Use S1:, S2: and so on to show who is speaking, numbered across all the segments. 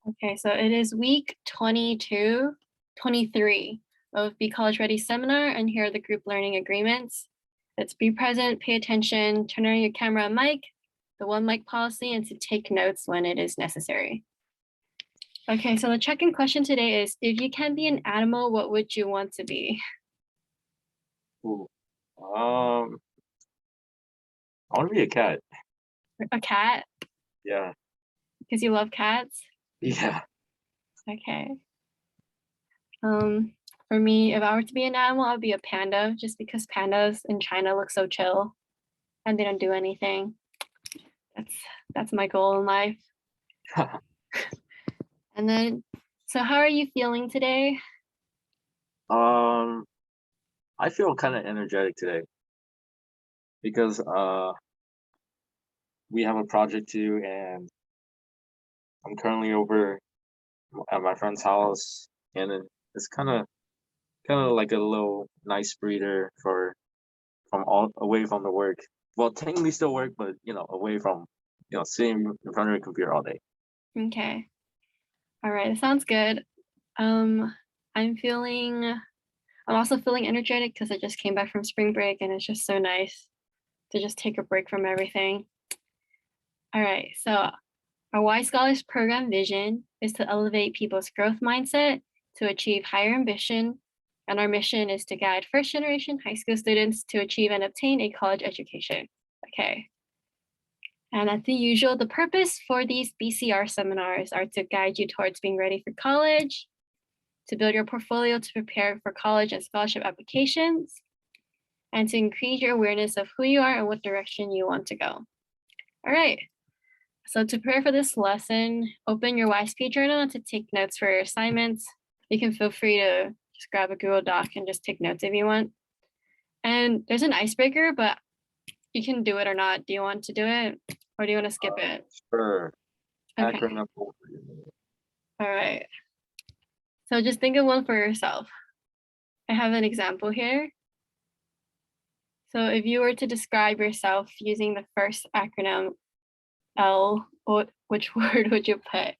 S1: Okay, so it is week 22, 23 of Be College Ready seminar, and here are the group learning agreements. It's be present, pay attention, turn on your camera and mic, the one mic policy, and to take notes when it is necessary. Okay, so the check-in question today is, if you can be an animal, what would you want to be?
S2: Ooh. I want to be a cat.
S1: A cat,
S2: Yeah.
S1: because you love cats?
S2: Yeah.
S1: Okay. For me, if I were to be an animal, I'd be a panda, just because pandas in China look so chill and they don't do anything. That's my goal in life. And then, so how are you feeling today?
S2: I feel kind of energetic today because we have a project due and I'm currently over at my friend's house and it's kind of like a little nice breather from all away from the work. Well, technically still work, but away from sitting in front of a computer all day.
S1: Okay. All right, that sounds good. I'm also feeling energetic because I just came back from spring break and it's just so nice to just take a break from everything. All right, so our Y Scholars program vision is to elevate people's growth mindset to achieve higher ambition, and our mission is to guide first generation high school students to achieve and obtain a college education. Okay. And as the usual, the purpose for these BCR seminars are to guide you towards being ready for college, to build your portfolio to prepare for college and scholarship applications, and to increase your awareness of who you are and what direction you want to go. All right. So to prepare for this lesson, open your YSP journal to take notes for your assignments. You can feel free to just grab a Google Doc and just take notes if you want. And there's an icebreaker, but you can do it or not. Do you want to do it or do you want to skip it?
S2: Sure.
S1: Okay.
S2: Acronym.
S1: All right. So just think of one for yourself. I have an example here. So if you were to describe yourself using the first acronym L, which word would you put?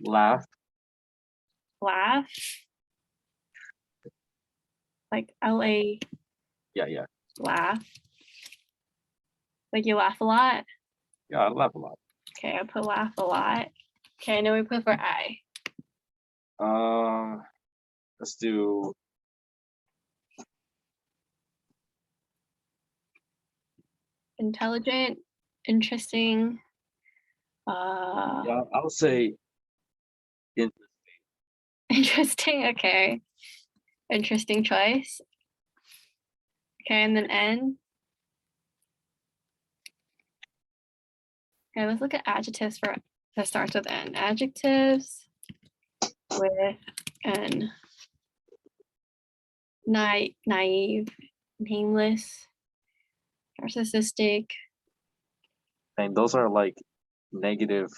S2: Laugh.
S1: Laugh? Like LA,
S2: Yeah.
S1: laugh. Like you laugh a lot?
S2: Yeah, I laugh a lot.
S1: Okay, I put laugh a lot. Okay, and then we put for I.
S2: Let's do
S1: Intelligent, interesting.
S2: yeah, I would say
S1: Interesting, okay. Interesting choice. Okay, and then N. Okay, let's look at adjectives for that starts with N. Adjectives with N. Naive, nameless, narcissistic.
S2: and those are like negative.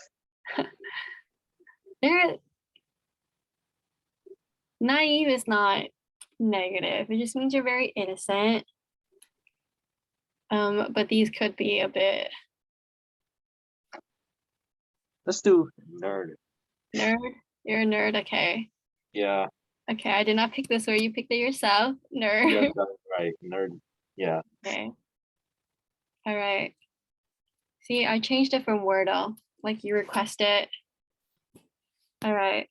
S1: Naive is not negative. It just means you're very innocent. But these could be a bit
S2: Let's do nerd.
S1: nerd. You're a nerd, okay.
S2: Yeah.
S1: Okay, I did not pick this word. You picked it yourself. Nerd.
S2: Yeah, that's right. Nerd. Yeah.
S1: Okay. All right. See, I changed it from Wordle, like you requested. All right.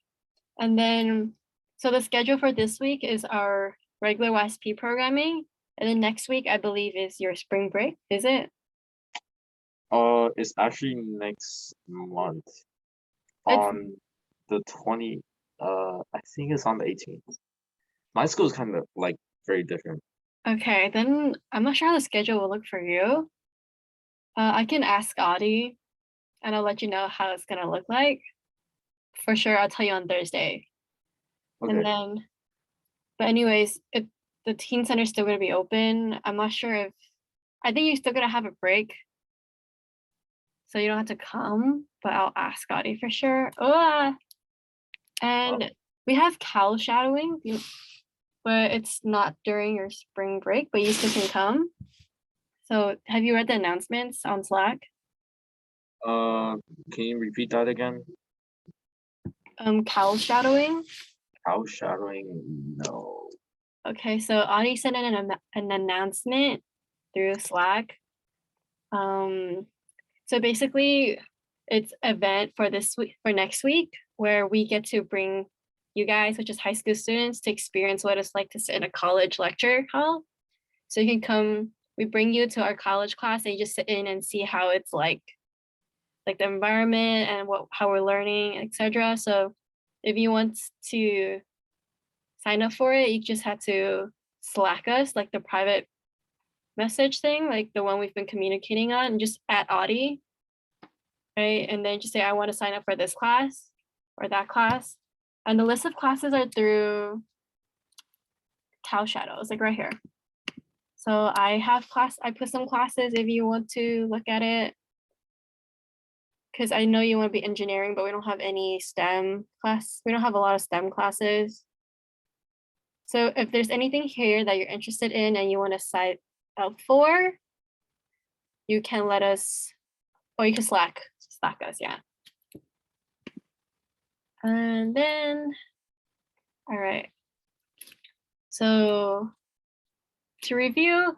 S1: And then, so the schedule for this week is our regular YSP programming. And then next week, I believe, is your spring break, is it?
S2: It's actually next month
S1: It's
S2: on the 20. I think it's on the 18th. My school is kind of like very different.
S1: okay. Then I'm not sure how the schedule will look for you. I can ask Audie and I'll let you know how it's gonna look like. For sure, I'll tell you on Thursday. And
S2: Okay.
S1: then, but anyways, the teen center is still gonna be open. I'm not sure if, I think you're still gonna have a break. So you don't have to come, but I'll ask Scotty for sure. Oh, and we have cow shadowing, but it's not during your spring break, but you still can come. So have you read the announcements on Slack?
S2: Can you repeat that again?
S1: Cowl shadowing.
S2: House shadowing? No.
S1: Okay, so Audie sent in an announcement through Slack. So basically, it's an event for this week, for next week, where we get to bring you guys, which is high school students, to experience what it's like to sit in a college lecture hall. So you can come, we bring you to our college class and you just sit in and see how it's like the environment and how we're learning, etc. So if you want to sign up for it, you just have to Slack us, like the private message thing, like the one we've been communicating on, and just at Audie, right? And then just say, I want to sign up for this class or that class. And the list of classes are through Cow Shadows, like right here. So I put some classes if you want to look at it. Because I know you want to be engineering, but we don't have any STEM class. We don't have a lot of STEM classes. So if there's anything here that you're interested in and you want to sign up for, you can let us, or you can Slack us, yeah. And then, all right. So to review,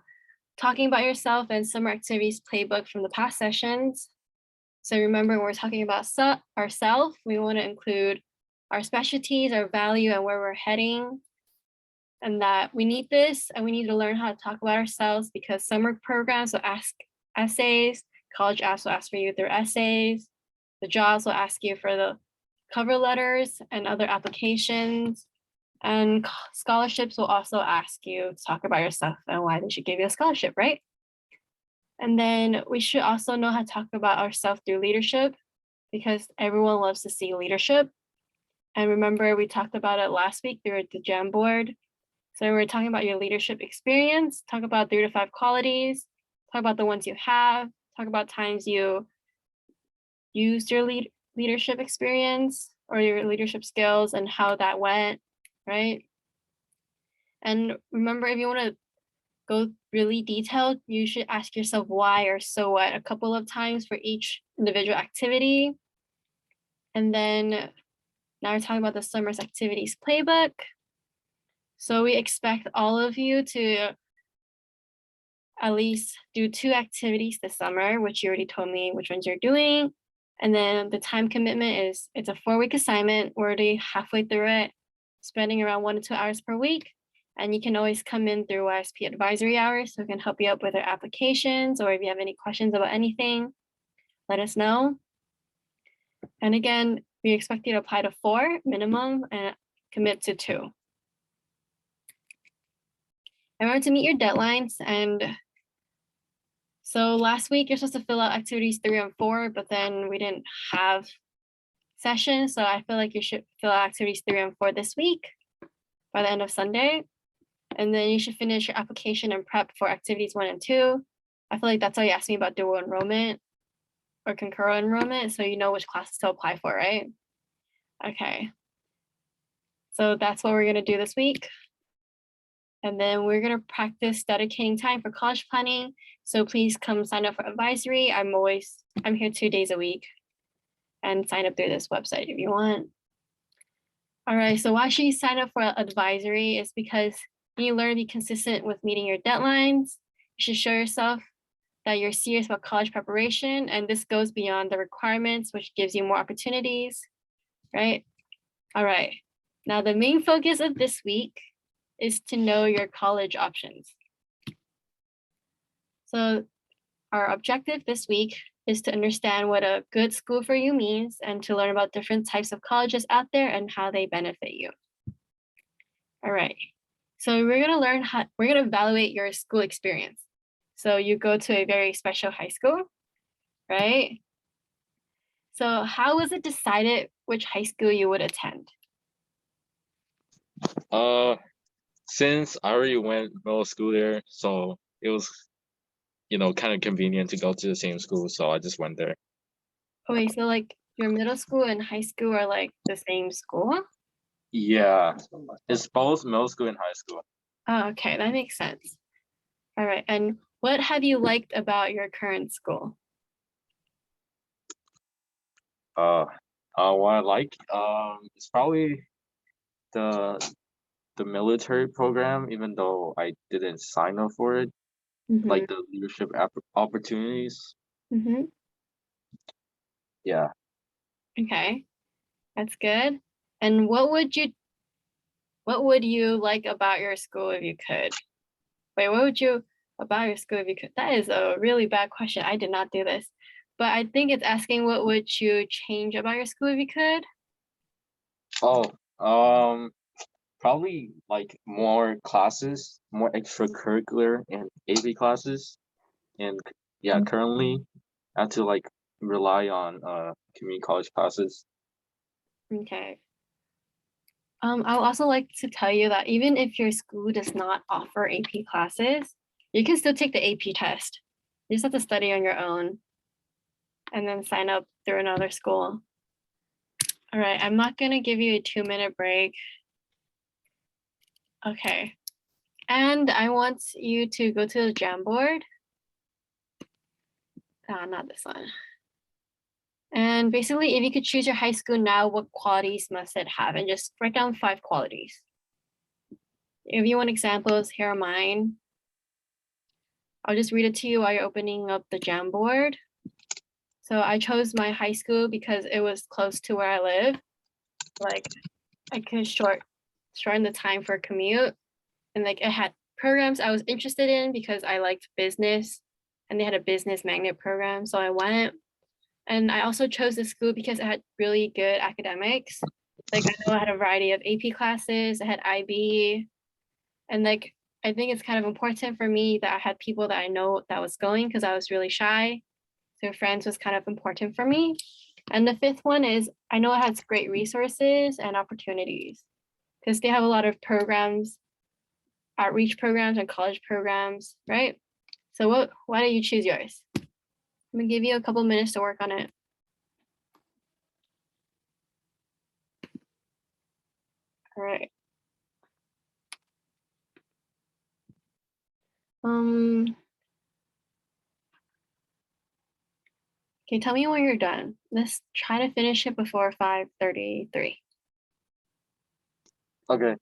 S1: talking about yourself and summer activities playbook from the past sessions. So remember, when we're talking about ourself, we want to include our specialties, our value, and where we're heading. And that we need this, and we need to learn how to talk about ourselves, because summer programs will ask essays, college apps will ask for you through essays, the jobs will ask you for the cover letters and other applications, and scholarships will also ask you to talk about yourself and why they should give you a scholarship, right? And then we should also know how to talk about ourselves through leadership, because everyone loves to see leadership. And remember, we talked about it last week through the Jamboard. So we're talking about your leadership experience, talk about 3 to 5 qualities, talk about the ones you have, talk about times you used your leadership experience or your leadership skills and how that went, right? And remember, if you want to go really detailed, you should ask yourself why or so what a couple of times for each individual activity. And then now we're talking about the summer's activities playbook. So we expect all of you to at least do 2 activities this summer, which you already told me which ones you're doing. And then the time commitment is, it's a 4-week assignment. We're already halfway through it, spending around 1 to 2 hours per week. And you can always come in through YSP advisory hours, so we can help you out with our applications, or if you have any questions about anything, let us know. And again, we expect you to apply to 4 minimum and commit to 2. Remember to meet your deadlines. And so last week you're supposed to fill out activities 3 and 4, but then we didn't have sessions. So I feel like you should fill out activities 3 and 4 this week by the end of Sunday. And then you should finish your application and prep for activities 1 and 2. I feel like that's why you asked me about dual enrollment or concurrent enrollment, so you know which classes to apply for, right? Okay. So that's what we're gonna do this week. And then we're gonna practice dedicating time for college planning. So please come sign up for advisory. I'm here 2 days a week, and sign up through this website if you want. All right, so why should you sign up for advisory? Is because you learn to be consistent with meeting your deadlines. You should show yourself that you're serious about college preparation, and this goes beyond the requirements, which gives you more opportunities, right? All right, now the main focus of this week is to know your college options. So our objective this week is to understand what a good school for you means, and to learn about different types of colleges out there and how they benefit you. All right, so we're gonna evaluate your school experience. So you go to a very special high school, right? So how was it decided which high school you would attend?
S2: Since I already went middle school there, so it was, kind of convenient to go to the same school, so I just went there.
S1: Okay, so like your middle school and high school are like the same school?
S2: Yeah, it's both middle school and high school.
S1: Oh, okay, that makes sense. All right, and What have you liked about your current school?
S2: Uh, what I like, it's probably the the military program, even though I didn't sign up for it,
S1: Mm-hmm.
S2: like the leadership opportunities.
S1: Mm-hmm.
S2: Yeah.
S1: Okay, that's good. And what would you like about your school if you could? Wait, what would you about your school if you could? That is a really bad question. I did not do this. But I think it's asking what would you change about your school if you could?
S2: Oh, probably like more classes, more extracurricular and AP classes. And yeah, currently I have to like rely on community college classes.
S1: Okay. I would also like to tell you that even if your school does not offer AP classes, you can still take the AP test. You just have to study on your own and then sign up through another school. All right, I'm not gonna give you a 2-minute break. Okay. And I want you to go to the Jamboard. Not this one. And basically, if you could choose your high school now, what qualities must it have? And just write down 5 qualities. If you want examples, here are mine. I'll just read it to you while you're opening up the Jamboard. So I chose my high school because it was close to where I live. Like I could shorten the time for a commute. And like it had programs I was interested in because I liked business and they had a business magnet program. So I went. And I also chose this school because it had really good academics. Like I know I had a variety of AP classes, I had IB, and like I think it's kind of important for me that I had people that I know that was going because I was really shy. So friends was kind of important for me. And the fifth one is I know it has great resources and opportunities because they have a lot of programs, outreach programs and college programs, right? So why don't you choose yours? I'm gonna give you a couple minutes to work on it. All right. Um, okay, tell me when you're done. Let's try to finish it before 5:33.
S2: Okay.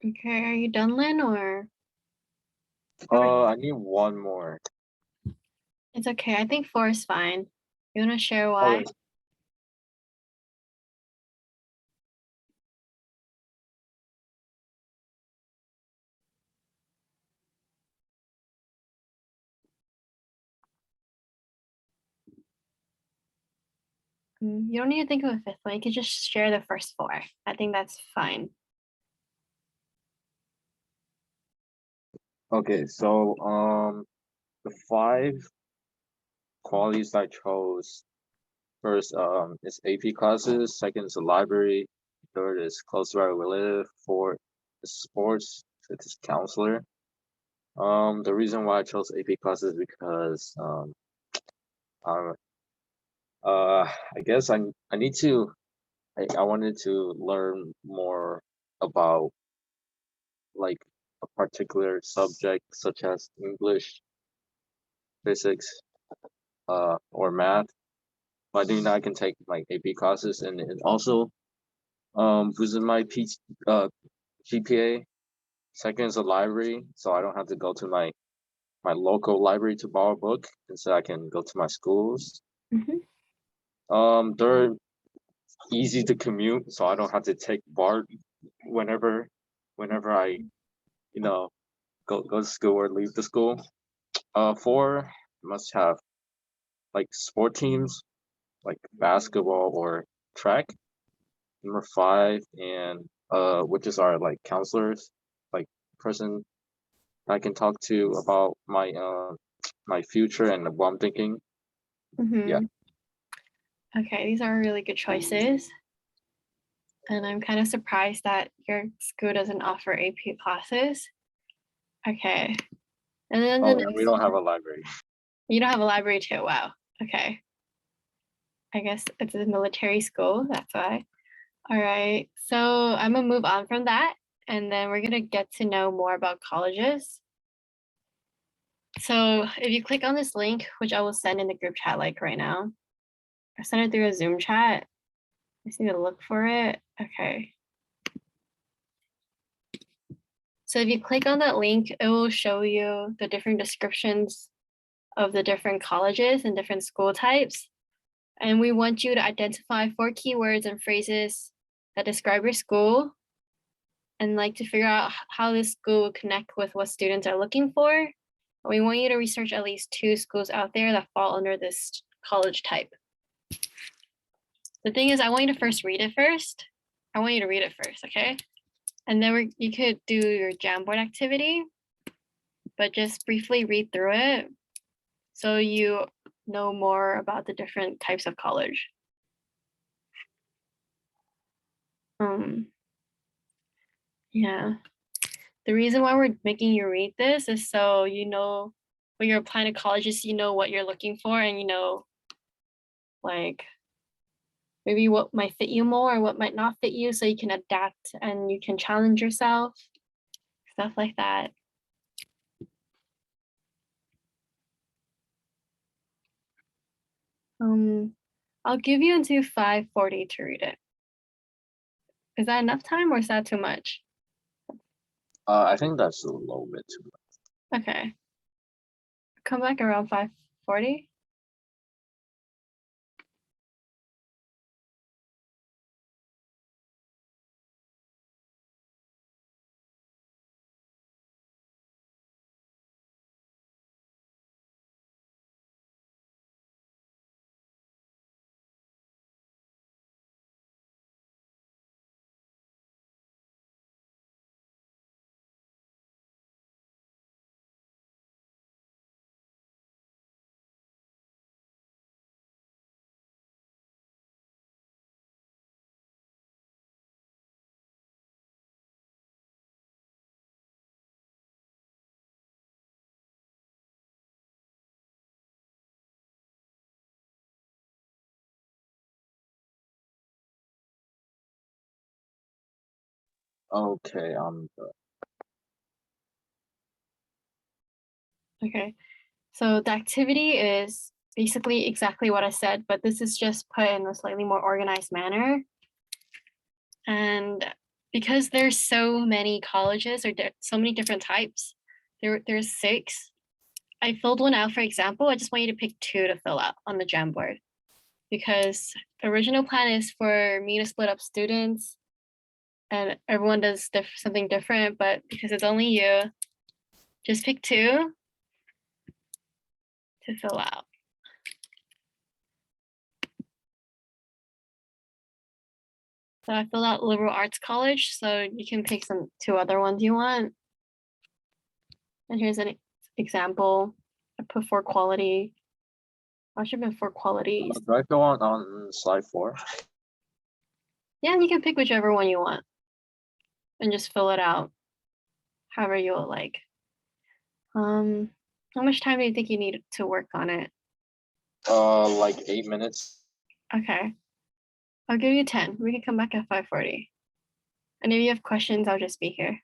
S1: Okay, are you done, Lynn, or
S2: I need one more.
S1: it's okay? I think 4 is fine. You wanna share why?
S2: Okay.
S1: You don't need to think of a 5th one. You could just share the first 4. I think that's fine.
S2: Okay, so the 5 qualities I chose, first is AP classes, second is the library, third is close to where we live, fourth is sports, fifth is counselor. The reason why I chose AP classes is because uh, I guess I need to I wanted to learn more about like a particular subject such as English, physics, or math. By doing that, I can take like AP classes and also visit my GPA. Second is a library, so I don't have to go to my local library to borrow a book. Instead, I can go to my schools.
S1: Mhm.
S2: They're easy to commute, so I don't have to take BART whenever I go to school or leave the school. 4 must have like sport teams like basketball or track. Number 5 and which is our like counselors, like person I can talk to about my future and what I'm thinking. Yeah.
S1: Mhm. Okay, these are really good choices. And I'm kind of surprised that your school doesn't offer AP classes. Okay. And then the
S2: Oh, and we
S1: next
S2: don't have
S1: one,
S2: a library.
S1: you don't have a library too. Wow. Okay. I guess it's a military school. That's why. All right. So I'm gonna move on from that. And then we're gonna get to know more about colleges. So if you click on this link, which I will send in the group chat like right now, I send it through a Zoom chat. I just need to look for it. Okay. So if you click on that link, it will show you the different descriptions of the different colleges and different school types. And we want you to identify 4 keywords and phrases that describe your school and like to figure out how this school will connect with what students are looking for. We want you to research at least 2 schools out there that fall under this college type. The thing is, I want you to first read it first. I want you to read it first, okay? And then you could do your Jamboard activity, but just briefly read through it so you know more about the different types of college. Yeah. The reason why we're making you read this is so you know when you're applying to colleges, you know what you're looking for and you know like maybe what might fit you more or what might not fit you so you can adapt and you can challenge yourself, stuff like that. I'll give you until 5:40 to read it. Is that enough time or is that too much?
S2: I think that's a little bit too much.
S1: Okay. Come back around 5:40.
S2: Okay,
S1: Okay. So the activity is basically exactly what I said, but this is just put in a slightly more organized manner. And because there's so many colleges or so many different types, there's 6. I filled one out for example. I just want you to pick 2 to fill out on the Jamboard because the original plan is for me to split up students and everyone does something different, but because it's only you, just pick 2 to fill out. So I filled out liberal arts college, so you can pick 2 other ones you want. And here's an example. I put 4 quality. I should have been 4 qualities.
S2: Do I go on slide 4?
S1: Yeah, you can pick whichever one you want and just fill it out however you would like. How much time do you think you need to work on it?
S2: Like 8 minutes.
S1: Okay. I'll give you 10. We can come back at 5:40. And if you have questions, I'll just be here.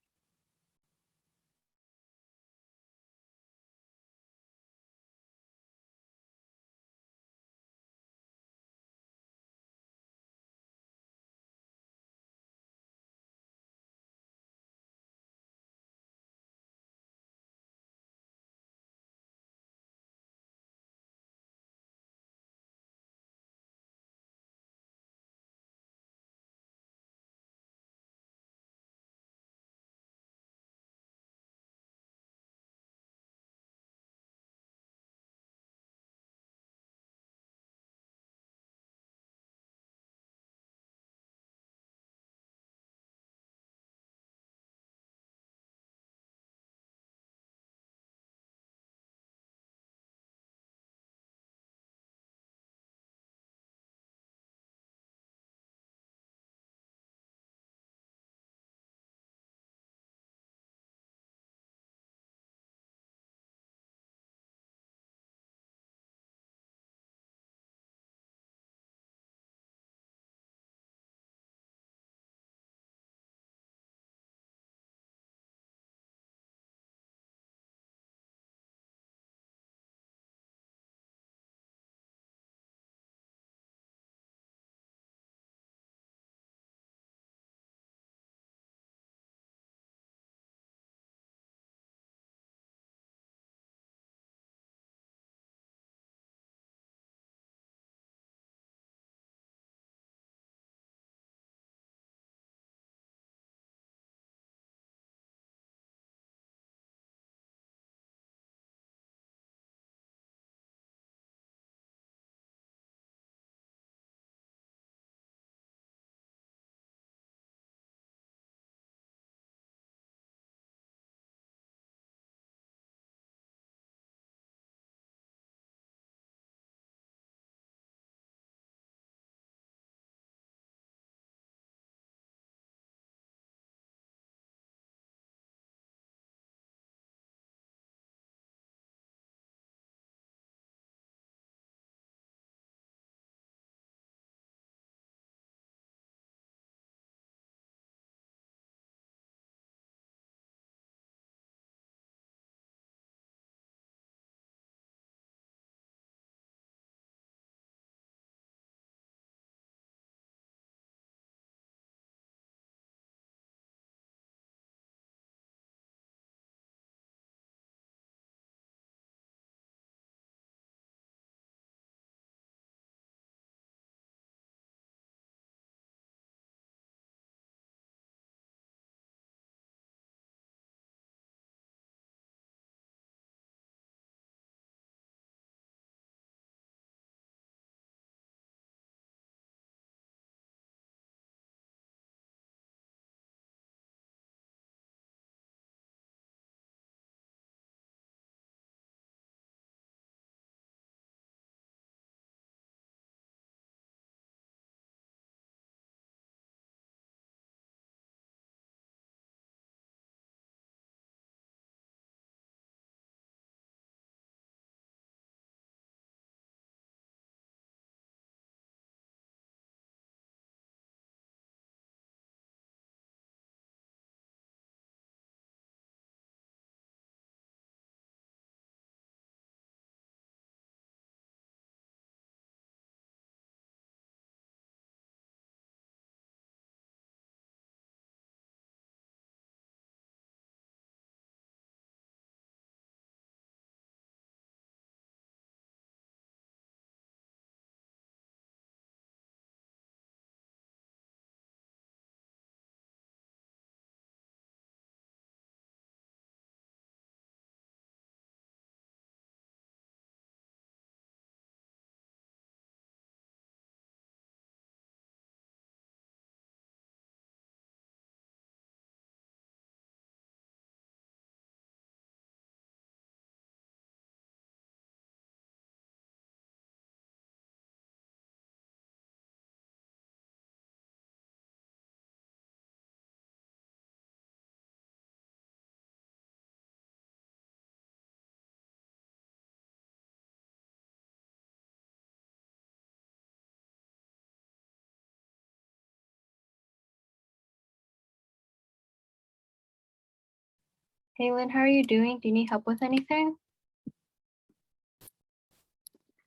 S1: Hey Lynn, how are you doing? Do you need help with anything?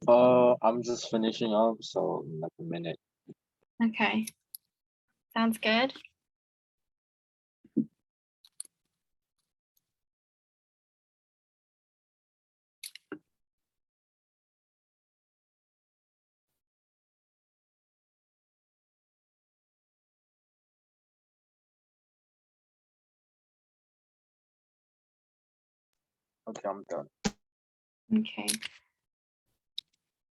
S2: I'm just finishing up, so in like a minute.
S1: Okay, sounds good.
S2: Okay, I'm done.
S1: Okay.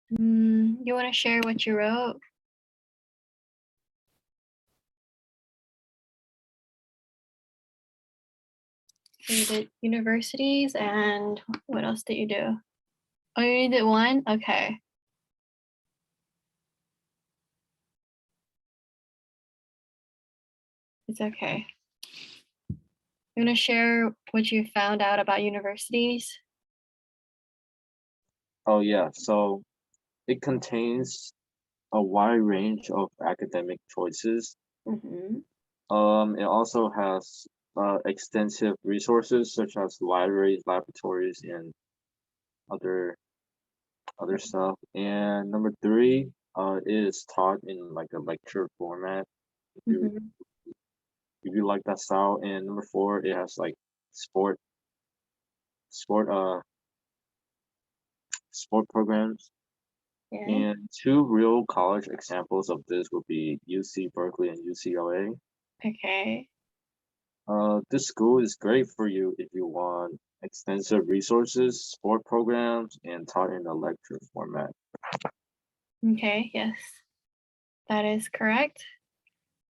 S1: You want to share what you wrote? So you did universities and what else did you do? Oh, you only did one? Okay. It's okay. You want to share what you found out about universities?
S2: Oh yeah, so it contains a wide range of academic choices.
S1: Mm-hmm.
S2: It also has extensive resources such as libraries, laboratories, and other stuff. And number three, it is taught in like a lecture format. If you
S1: Mm-hmm.
S2: like that style. And number four, it has like sport sport uh sport programs.
S1: Yeah.
S2: And two real college examples of this would be UC Berkeley and UCLA.
S1: Okay.
S2: This school is great for you if you want extensive resources, sport programs, and taught in a lecture format.
S1: Okay. Yes, that is correct.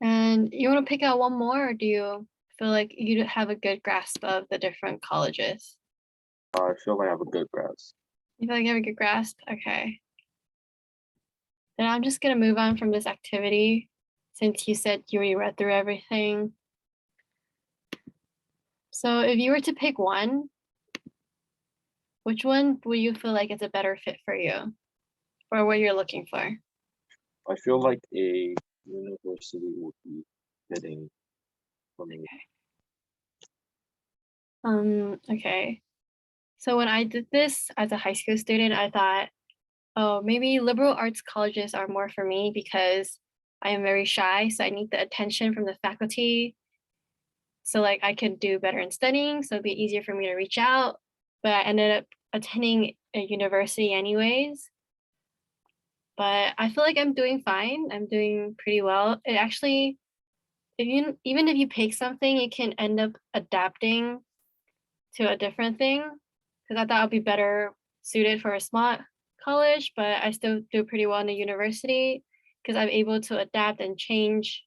S1: And you want to pick out one more, or do you feel like you have a good grasp of the different colleges?
S2: I feel like I have a good grasp.
S1: You feel like you have a good grasp? Okay. Then I'm just gonna move on from this activity since you said you already read through everything. So if you were to pick one, which one would you feel like is a better fit for you or what you're looking for?
S2: I feel like a university would be fitting for me.
S1: Okay. So when I did this as a high school student, I thought, oh, maybe liberal arts colleges are more for me because I am very shy, so I need the attention from the faculty. So like I could do better in studying, so it'd be easier for me to reach out. But I ended up attending a university anyways. But I feel like I'm doing fine. I'm doing pretty well. It actually, if you even if you pick something, you can end up adapting to a different thing. Because I thought I'd be better suited for a small college, but I still do pretty well in the university because I'm able to adapt and change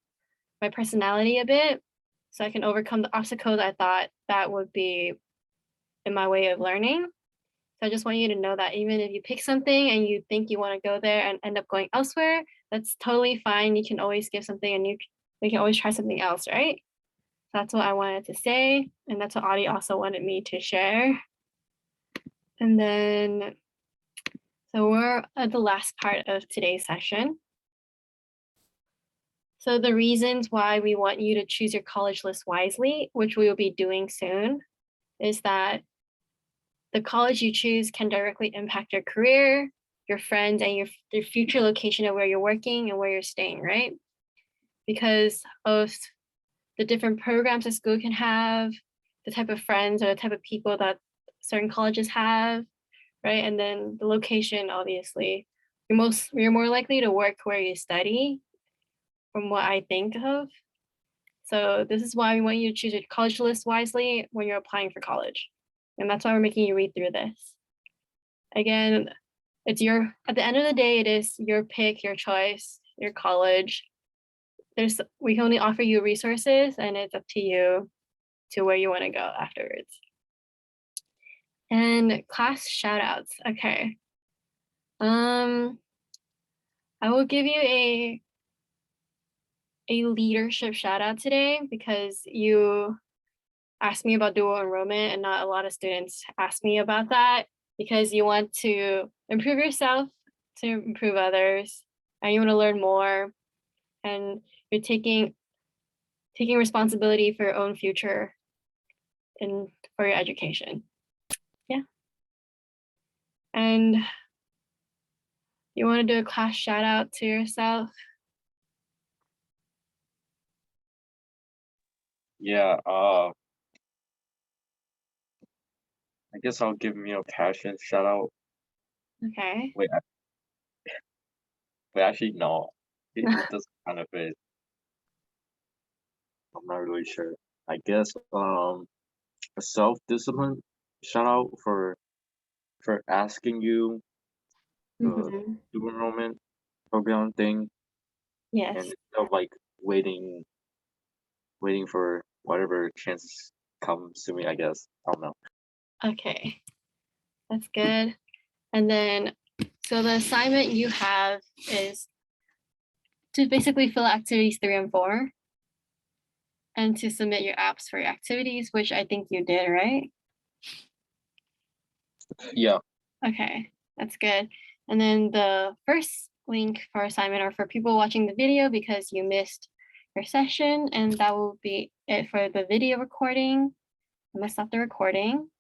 S1: my personality a bit so I can overcome the obstacles I thought that would be in my way of learning. So I just want you to know that even if you pick something and you think you want to go there and end up going elsewhere, that's totally fine. You can always give something a new, we can always try something else, right? So that's what I wanted to say. And that's what Audie also wanted me to share. And then, so we're at the last part of today's session. So the reasons why we want you to choose your college list wisely, which we will be doing soon, is that the college you choose can directly impact your career, your friends, and your future location of where you're working and where you're staying, right? Because of the different programs a school can have, the type of friends or the type of people that certain colleges have, right? And then the location, obviously. You're more likely to work where you study, from what I think of. So this is why we want you to choose your college list wisely when you're applying for college. And that's why we're making you read through this. Again, it's your, at the end of the day, it is your pick, your choice, your college. We can only offer you resources and it's up to you to where you want to go afterwards. And class shout outs. Okay. I will give you a leadership shout out today because you asked me about dual enrollment and not a lot of students ask me about that because you want to improve yourself to improve others and you want to learn more and you're taking responsibility for your own future for your education. Yeah. And you want to do a class shout out to yourself?
S2: Yeah, I guess I'll give Meal Passion shout out.
S1: Okay.
S2: Wait, actually, no. It doesn't kind of fit. I'm not really sure. I guess a self-discipline shout out for asking you the
S1: Mhm.
S2: student enrollment program thing, and
S1: Yes.
S2: instead of like waiting for whatever chance comes to me, I guess. I don't know.
S1: Okay. That's good. And then, so the assignment you have is to basically fill out activities 3 and 4 and to submit your apps for your activities, which I think you did, right?
S2: Yeah.
S1: Okay, that's good. And then the first link for assignment are for people watching the video because you missed your session, and that will be it for the video recording. I'm gonna stop the recording.